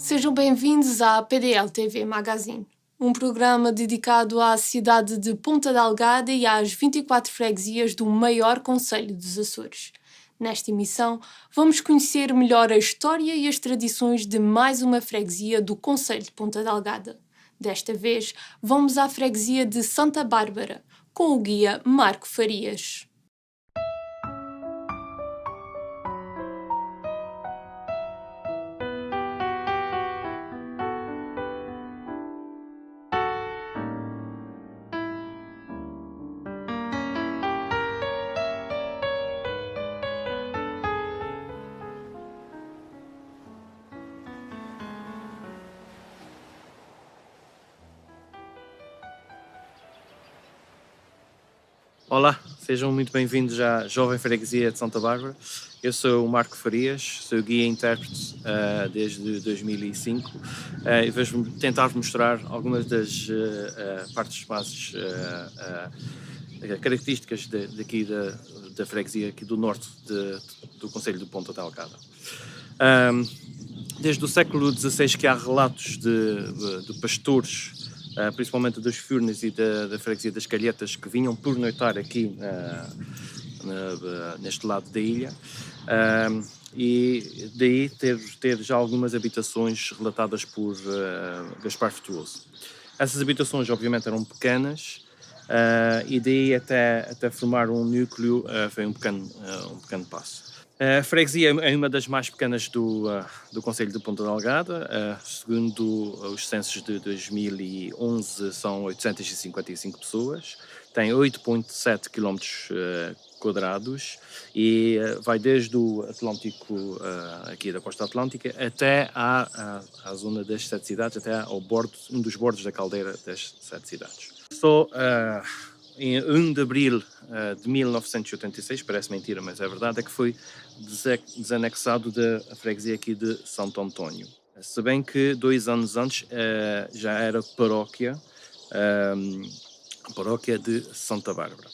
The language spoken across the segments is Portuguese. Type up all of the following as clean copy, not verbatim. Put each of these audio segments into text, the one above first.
Sejam bem-vindos à PDL TV Magazine, um programa dedicado à cidade de Ponta Delgada e às 24 freguesias do maior concelho dos Açores. Nesta emissão, vamos conhecer melhor a história e as tradições de mais uma freguesia do concelho de Ponta Delgada. Desta vez, vamos à freguesia de Santa Bárbara, com o guia Marco Farias. Olá, sejam muito bem-vindos à Jovem Freguesia de Santa Bárbara. Eu sou o Marco Farias, sou guia e intérprete desde 2005 e vou tentar mostrar algumas das partes mais características daqui da freguesia aqui do norte do concelho de Ponta Delgada. Desde o século XVI que há relatos de pastores, principalmente dos Furnas e da freguesia das Calhetas, que vinham pernoitar aqui neste lado da ilha, e daí ter já algumas habitações relatadas por Gaspar Frutuoso. Essas habitações obviamente eram pequenas, e daí até formar um núcleo foi um pequeno passo. A freguesia é uma das mais pequenas do concelho de Ponta Delgada. Segundo os censos de 2011, são 855 pessoas, tem 8,7 km quadrados e vai desde o Atlântico, aqui da costa atlântica, até à zona das 7 cidades, até ao bordo, um dos bordos da caldeira das 7 cidades. Em 1 de abril de 1986, parece mentira, mas é verdade, é que foi desanexado da freguesia aqui de Santo António. Se bem que 2 anos antes já era paróquia, a paróquia de Santa Bárbara.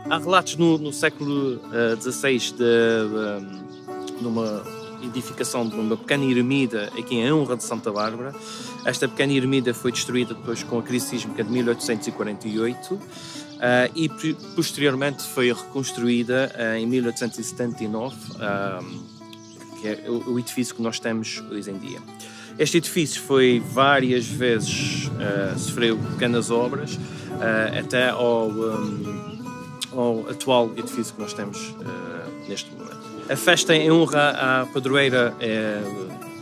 Há relatos no século XVI de uma edificação de uma pequena ermida aqui em honra de Santa Bárbara. Esta pequena ermida foi destruída depois com a crise sísmica de 1848 e posteriormente foi reconstruída em 1879, que é o edifício que nós temos hoje em dia. Este edifício foi várias vezes, sofreu pequenas obras, até ao atual edifício que nós temos neste momento. A festa em honra à padroeira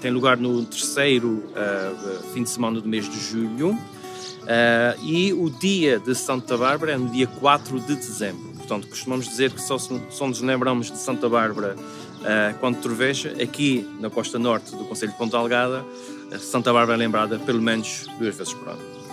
tem lugar no terceiro fim de semana do mês de julho, e o dia de Santa Bárbara é no dia 4 de dezembro. Portanto, costumamos dizer que só nos lembramos de Santa Bárbara quando troveja. Aqui na costa norte do concelho de Ponta Delgada, Santa Bárbara é lembrada pelo menos 2 vezes por ano.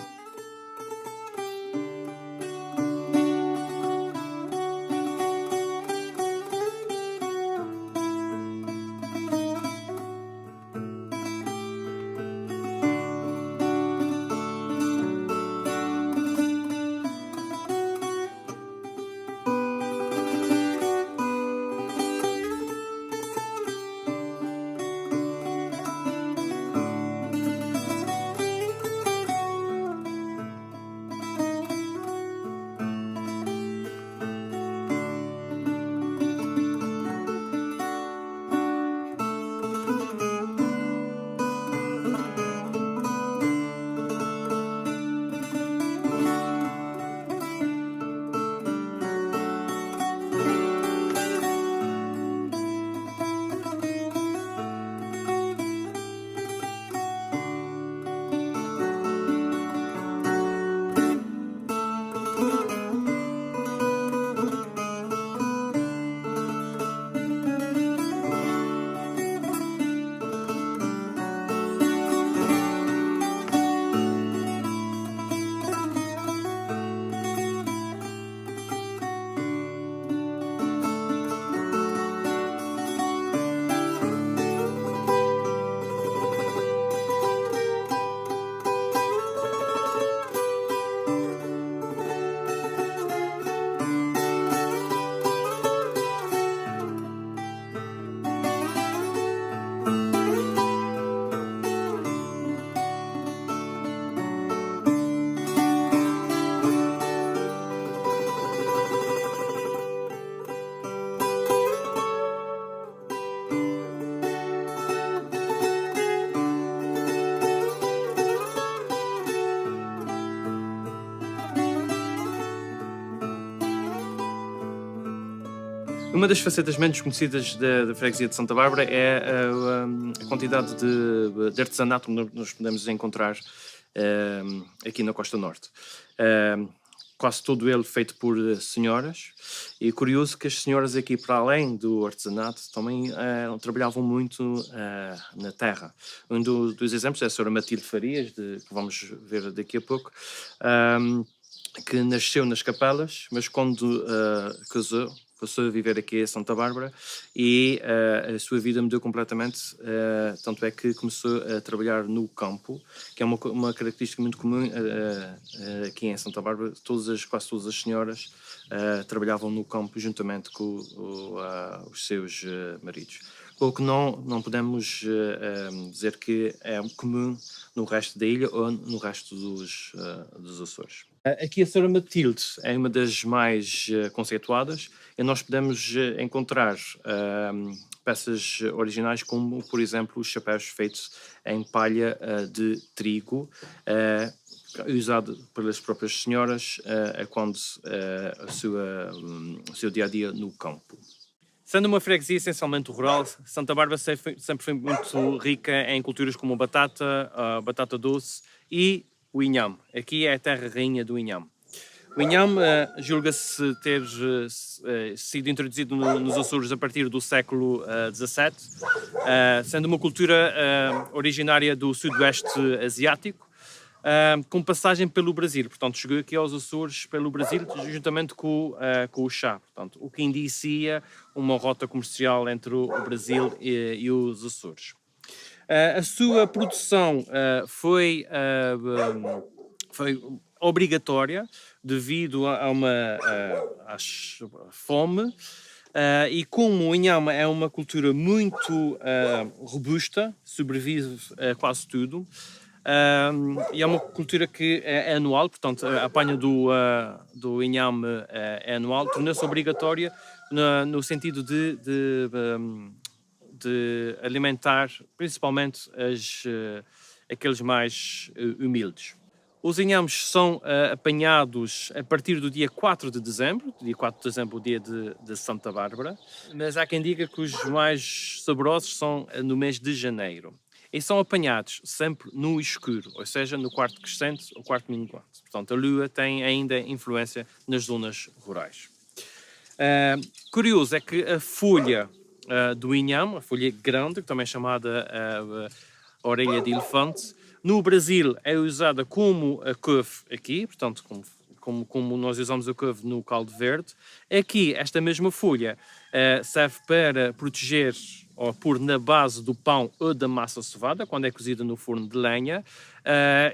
Uma das facetas menos conhecidas da freguesia de Santa Bárbara é a quantidade de artesanato que nós podemos encontrar aqui na Costa Norte. Quase todo ele feito por senhoras, e curioso que as senhoras aqui, para além do artesanato, também trabalhavam muito na terra. Um dos exemplos é a senhora Matilde Farias, que vamos ver daqui a pouco, que nasceu nas Capelas, mas quando casou, passou a viver aqui em Santa Bárbara e a sua vida mudou completamente, tanto é que começou a trabalhar no campo, que é uma característica muito comum aqui em Santa Bárbara. Quase todas as senhoras trabalhavam no campo juntamente com os seus maridos. O que não podemos dizer que é comum no resto da ilha ou no resto dos Açores. Aqui a Senhora Matilde é uma das mais conceituadas, e nós podemos encontrar peças originais como, por exemplo, os chapéus feitos em palha de trigo, usado pelas próprias senhoras quando o seu dia-a-dia no campo. Sendo uma freguesia essencialmente rural, Santa Bárbara sempre foi muito rica em culturas como a batata doce e o inhame. Aqui é a terra-rainha do inhame. O inhame julga-se ter sido introduzido nos Açores a partir do século XVII, sendo uma cultura originária do sudoeste asiático, com passagem pelo Brasil. Portanto, chegou aqui aos Açores pelo Brasil, juntamente com o chá. Portanto, o que indicia uma rota comercial entre o Brasil e os Açores. A sua produção foi obrigatória devido à fome, e como o inhame é uma cultura muito robusta, sobrevive a quase tudo, e é uma cultura que é anual, portanto a apanha do inhame é anual, tornou-se obrigatória no sentido de alimentar principalmente aqueles mais humildes. Os inhames são apanhados a partir do dia 4 de dezembro, o dia de Santa Bárbara, mas há quem diga que os mais saborosos são no mês de janeiro. E são apanhados sempre no escuro, ou seja, no quarto crescente ou quarto minguante. Portanto, a lua tem ainda influência nas zonas rurais. Curioso é que a folha do inhame, a folha grande, que também é chamada orelha de elefante, no Brasil é usada como a couve aqui, portanto, como nós usamos a couve no caldo verde. Aqui, esta mesma folha serve para proteger ou pôr na base do pão ou da massa sovada, quando é cozida no forno de lenha,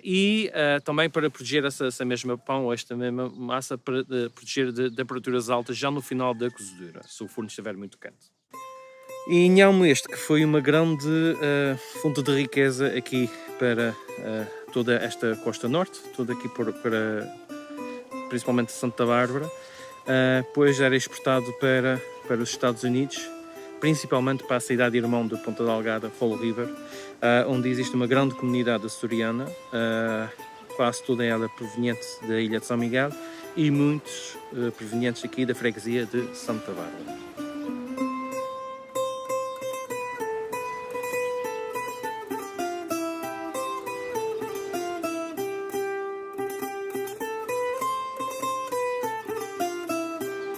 e também para proteger essa mesma pão ou esta mesma massa, para proteger de temperaturas altas já no final da cozedura, se o forno estiver muito quente. E inhame este que foi uma grande fonte de riqueza aqui para toda esta costa norte, toda aqui para principalmente Santa Bárbara, pois era exportado para os Estados Unidos, principalmente para a cidade-irmão de Ponta Delgada, Fall River, onde existe uma grande comunidade açoriana, quase toda ela proveniente da ilha de São Miguel e muitos provenientes aqui da freguesia de Santa Bárbara.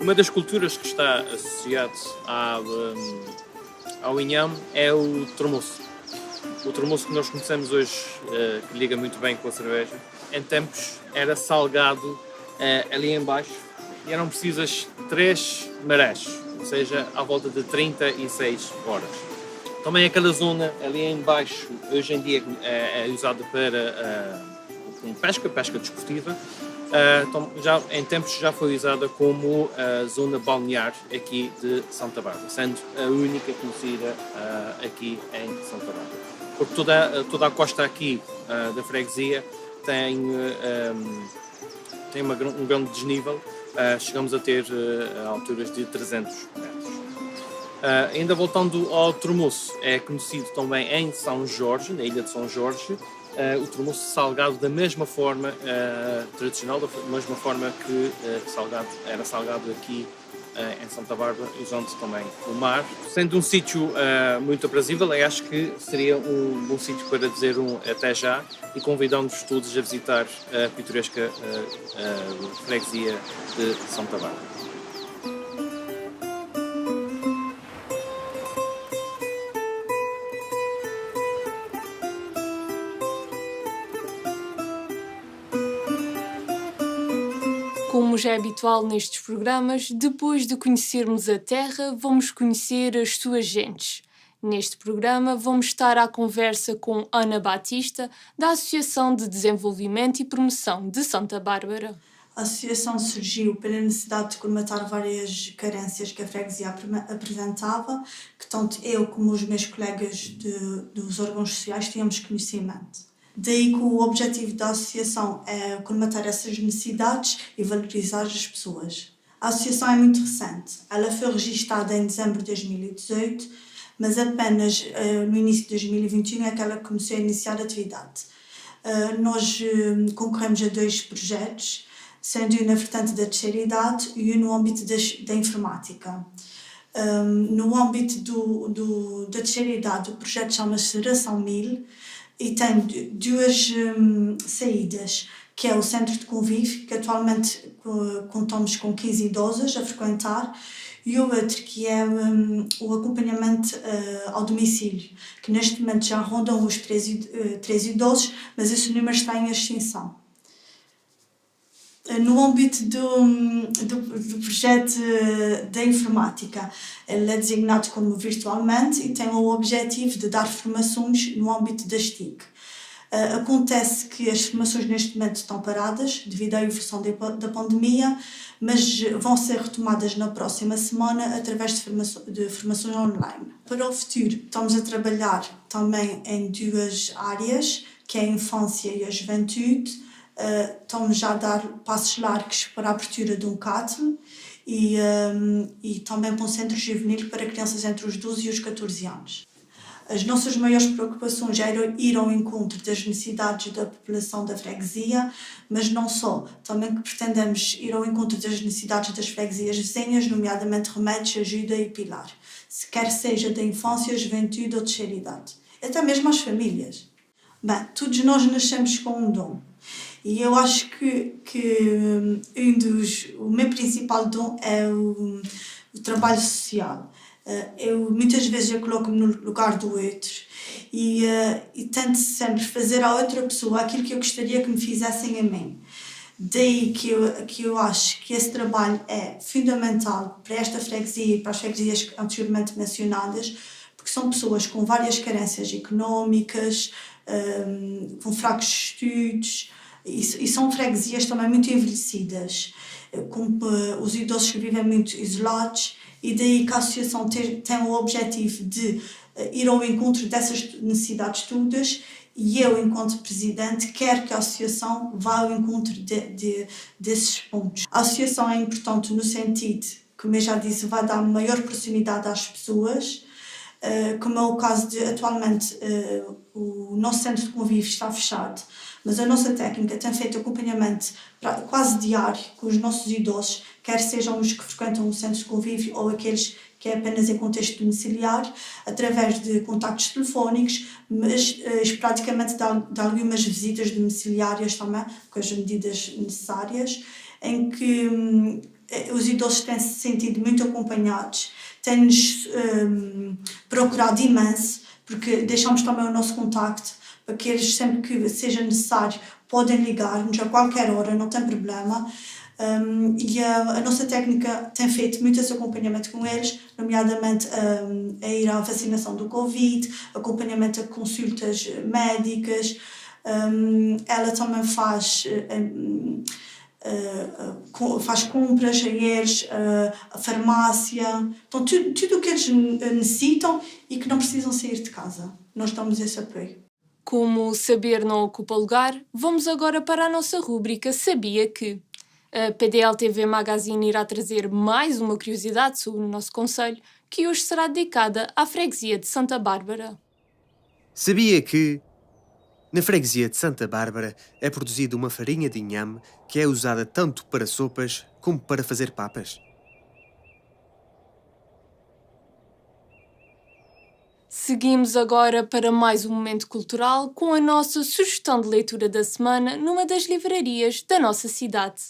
Uma das culturas que está associada ao inhame é o termoço. O termoço que nós conhecemos hoje, que liga muito bem com a cerveja, em tempos era salgado ali em baixo, e eram precisas 3 marés, ou seja, à volta de 36 horas. Também aquela zona ali em baixo, hoje em dia é usada para pesca desportiva. Já em tempos já foi usada como zona balnear aqui de Santa Bárbara, sendo a única conhecida aqui em Santa Bárbara. Porque toda a costa aqui da freguesia tem um grande desnível, chegamos a ter alturas de 300 metros. Ainda voltando ao termoço, é conhecido também em São Jorge, na ilha de São Jorge, o termoço salgado da mesma forma tradicional, da mesma forma que era salgado aqui em Santa Bárbara, usando também o mar. Sendo um sítio muito aprazível, eu acho que seria um bom sítio para dizer até já e convidamos todos a visitar a pitoresca freguesia de Santa Bárbara. Como já é habitual nestes programas, depois de conhecermos a terra, vamos conhecer as suas gentes. Neste programa, vamos estar à conversa com Ana Batista, da Associação de Desenvolvimento e Promoção de Santa Bárbara. A associação surgiu pela necessidade de colmatar várias carências que a freguesia apresentava, que tanto eu como os meus colegas dos órgãos sociais tínhamos conhecimento. Daí que o objetivo da associação é colmatar essas necessidades e valorizar as pessoas. A associação é muito recente. Ela foi registada em dezembro de 2018, mas apenas no início de 2021 é que ela começou a iniciar a atividade. Nós concorremos a 2 projetos, sendo um na vertente da terceira idade e um no âmbito da informática. No âmbito da terceira idade, o projeto chama-se Ração 1000 e tem 2 saídas, que é o centro de convívio, que atualmente contamos com 15 idosos a frequentar, e o outro que é o acompanhamento ao domicílio, que neste momento já rondam os 3 idosos, mas esse número está em extinção. No âmbito do projeto da informática, ele é designado como virtualmente e tem o objetivo de dar formações no âmbito das TIC. Acontece que as formações neste momento estão paradas devido à evolução da pandemia, mas vão ser retomadas na próxima semana através de formações online. Para o futuro, estamos a trabalhar também em 2 áreas, que é a infância e a juventude. Estamos já a dar passos largos para a abertura de um CATL e também para um centro juvenil para crianças entre os 12 e os 14 anos. As nossas maiores preocupações eram ir ao encontro das necessidades da população da freguesia, mas não só. Também que pretendemos ir ao encontro das necessidades das freguesias vizinhas, nomeadamente remédios, ajuda e pilar, quer seja da infância, juventude ou terceira idade. Até mesmo as famílias. Bem, todos nós nascemos com um dom. E eu acho que o meu principal dom é o trabalho social. Eu muitas vezes coloco-me no lugar do outro e tento sempre fazer à outra pessoa aquilo que eu gostaria que me fizessem a mim. Daí que eu acho que esse trabalho é fundamental para esta freguesia e para as freguesias anteriormente mencionadas, porque são pessoas com várias carências económicas, com fracos estudos, e são freguesias também muito envelhecidas, com os idosos que vivem muito isolados, e daí que a associação tem o objetivo de ir ao encontro dessas necessidades todas, e eu, enquanto presidente, quero que a associação vá ao encontro desses pontos. A associação é importante no sentido, como eu já disse, vai dar maior proximidade às pessoas, como é o caso de, atualmente, o nosso centro de convívio está fechado, mas a nossa técnica tem feito acompanhamento quase diário com os nossos idosos, quer sejam os que frequentam o centro de convívio ou aqueles que é apenas em contexto domiciliar, através de contactos telefónicos, mas praticamente de algumas visitas domiciliárias também, com as medidas necessárias, em que os idosos têm se sentido muito acompanhados, têm-nos procurado imenso, porque deixamos também o nosso contacto, para que eles, sempre que seja necessário, podem ligar-nos a qualquer hora, não tem problema. E a nossa técnica tem feito muito esse acompanhamento com eles, nomeadamente a ir à vacinação do Covid, acompanhamento a consultas médicas. Ela também faz compras a eles, a farmácia, então tudo o que eles necessitam e que não precisam sair de casa. Nós damos esse apoio. Como saber não ocupa lugar, vamos agora para a nossa rúbrica Sabia Que. A PDL-TV Magazine irá trazer mais uma curiosidade sobre o nosso concelho, que hoje será dedicada à freguesia de Santa Bárbara. Sabia que, na freguesia de Santa Bárbara, é produzida uma farinha de inhame que é usada tanto para sopas como para fazer papas? Seguimos agora para mais um momento cultural com a nossa sugestão de leitura da semana numa das livrarias da nossa cidade.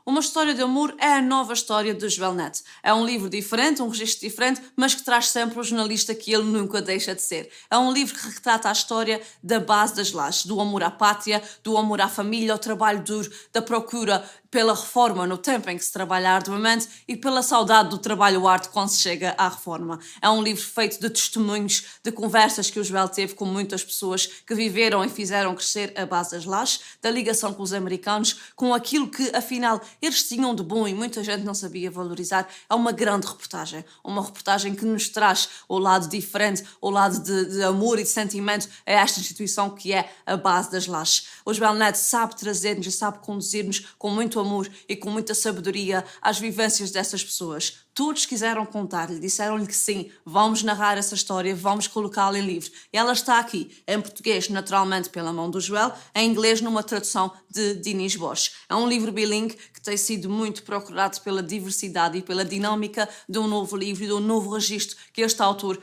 Uma História de Amor é a nova história de Joel Neto. É um livro diferente, um registro diferente, mas que traz sempre o jornalista que ele nunca deixa de ser. É um livro que retrata a história da base das lajes, do amor à pátria, do amor à família, ao trabalho duro, da procura pela reforma no tempo em que se trabalha arduamente e pela saudade do trabalho árduo quando se chega à reforma. É um livro feito de testemunhos, de conversas que o Joel teve com muitas pessoas que viveram e fizeram crescer a base das lajes, da ligação com os americanos, com aquilo que, afinal, eles tinham de bom e muita gente não sabia valorizar. É uma grande reportagem. Uma reportagem que nos traz o lado diferente, o lado de amor e de sentimento a esta instituição que é a base das lajes. O Joel Neto sabe trazer-nos e sabe conduzir-nos com muito amor e com muita sabedoria às vivências dessas pessoas. Todos quiseram contar-lhe, disseram-lhe que sim, vamos narrar essa história, vamos colocá-la em livro. E ela está aqui, em português, naturalmente pela mão do Joel, em inglês numa tradução de Dinis Bosch. É um livro bilingue que tem sido muito procurado pela diversidade e pela dinâmica de um novo livro e de um novo registro que este autor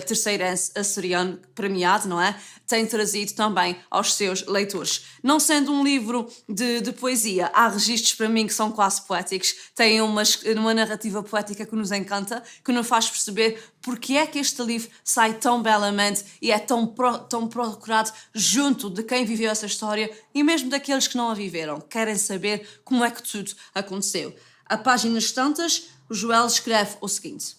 terceirense açoriano premiado, não é? Tem trazido também aos seus leitores. Não sendo um livro de poesia, há registros para mim que são quase poéticos, têm uma narrativa poética que nos encanta, que nos faz perceber porque é que este livro sai tão belamente e é tão procurado junto de quem viveu essa história e mesmo daqueles que não a viveram, querem saber como é que tudo aconteceu. A páginas tantas, o Joel escreve o seguinte: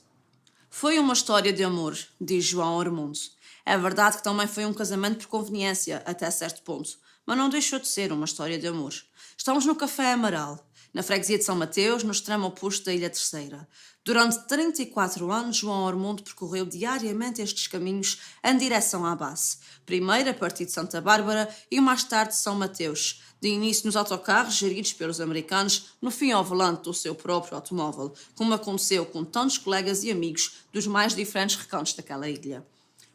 foi uma história de amor, diz João Armundo. É verdade que também foi um casamento por conveniência, até certo ponto, mas não deixou de ser uma história de amor. Estamos no Café Amaral, na freguesia de São Mateus, no extremo oposto da Ilha Terceira. Durante 34 anos, João Armundo percorreu diariamente estes caminhos em direção à base. Primeiro a partir de Santa Bárbara e mais tarde São Mateus. De início nos autocarros geridos pelos americanos, no fim ao volante do seu próprio automóvel, como aconteceu com tantos colegas e amigos dos mais diferentes recantos daquela ilha.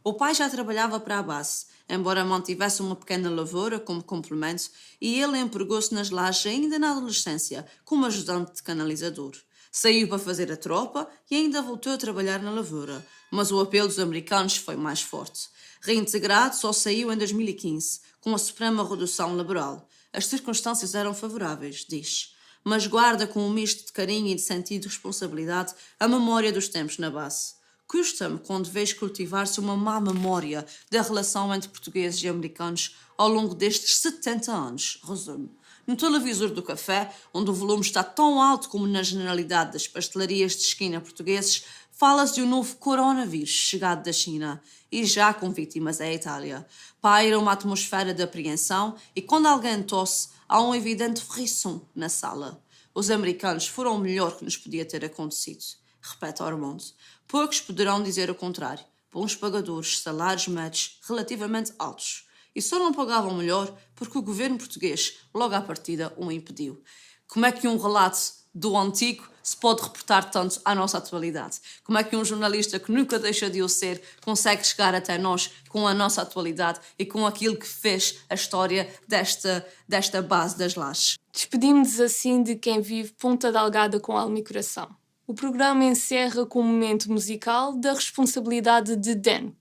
O pai já trabalhava para a base, embora mantivesse uma pequena lavoura como complemento, e ele empregou-se nas lajes ainda na adolescência, como ajudante de canalizador. Saiu para fazer a tropa e ainda voltou a trabalhar na lavoura, mas o apelo dos americanos foi mais forte. Reintegrado, só saiu em 2015, com a suprema redução laboral. As circunstâncias eram favoráveis, diz, mas guarda com um misto de carinho e de sentido de responsabilidade a memória dos tempos na base. Custa-me quando vejo cultivar-se uma má memória da relação entre portugueses e americanos ao longo destes 70 anos, resume. No televisor do café, onde o volume está tão alto como na generalidade das pastelarias de esquina portugueses, fala-se de um novo coronavírus chegado da China e já com vítimas à Itália. Paira uma atmosfera de apreensão e quando alguém tosse, há um evidente frisson na sala. Os americanos foram o melhor que nos podia ter acontecido, repete Armando. Poucos poderão dizer o contrário. Bons pagadores, salários médios relativamente altos. E só não pagavam melhor porque o governo português, logo à partida, o impediu. Como é que um relato do antigo se pode reportar tanto à nossa atualidade? Como é que um jornalista que nunca deixa de o ser consegue chegar até nós com a nossa atualidade e com aquilo que fez a história desta base das lajes? Despedimos-nos assim de quem vive Ponta Delgada com alma e coração. O programa encerra com um momento musical da responsabilidade de Dan,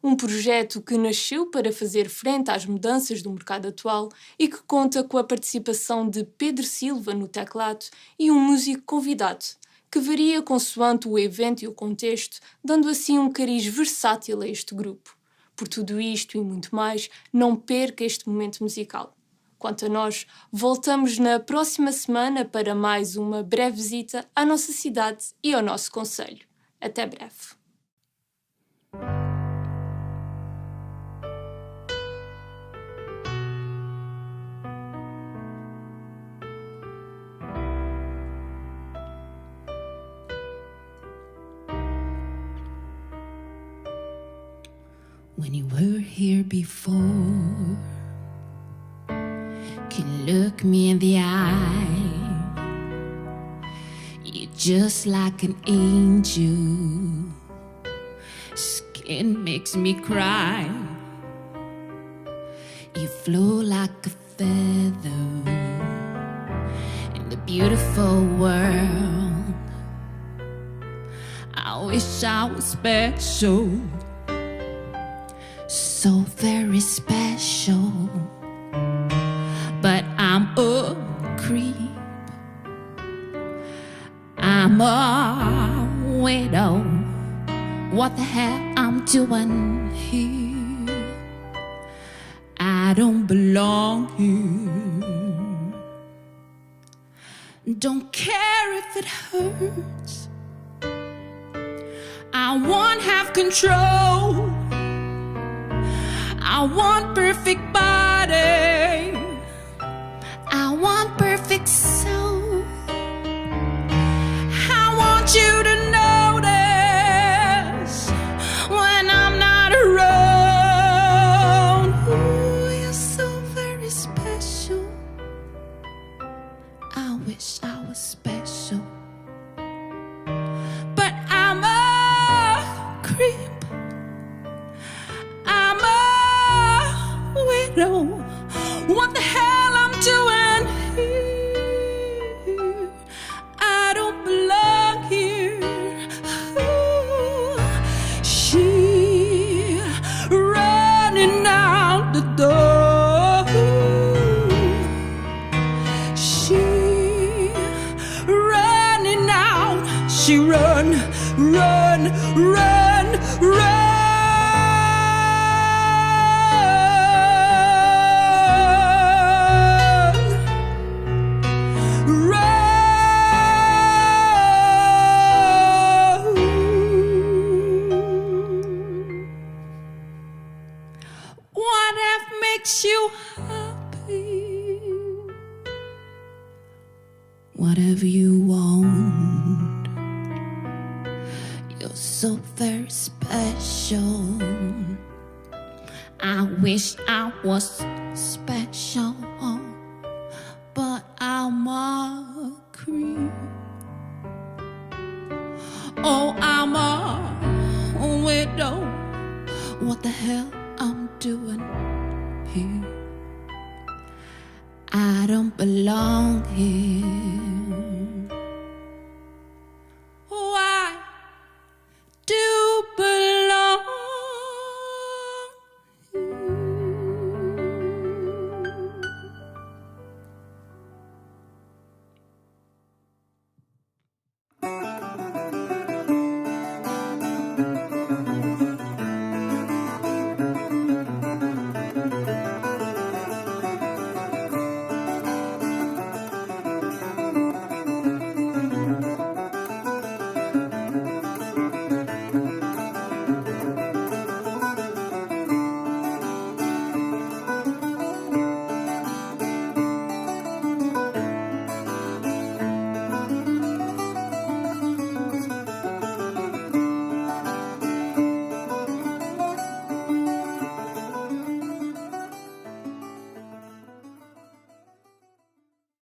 um projeto que nasceu para fazer frente às mudanças do mercado atual e que conta com a participação de Pedro Silva no teclado e um músico convidado, que varia consoante o evento e o contexto, dando assim um cariz versátil a este grupo. Por tudo isto e muito mais, não perca este momento musical. Quanto a nós, voltamos na próxima semana para mais uma breve visita à nossa cidade e ao nosso concelho. Até breve. When you were here before, can look me in the eye. You're just like an angel. Skin makes me cry. You flow like a feather in the beautiful world. I wish I was special. so very special, but I'm a creep. I'm a widow. What the hell I'm doing here? I don't belong here. Don't care if it hurts. I want have control. I want perfect body. I want perfect soul. I want you to notice when I'm not around. Ooh, you're so very special. I wish I was special, but I'm a creep. I'm a widow. What the hell I'm doing here? I don't belong here. Ooh, she running out the door. She running out. She run, run, run, run. What makes you happy? Whatever you want. You're so very special. I wish I was special, but I'm a creep. Oh, I'm a widow. What the hell I'm doing here? I don't belong here.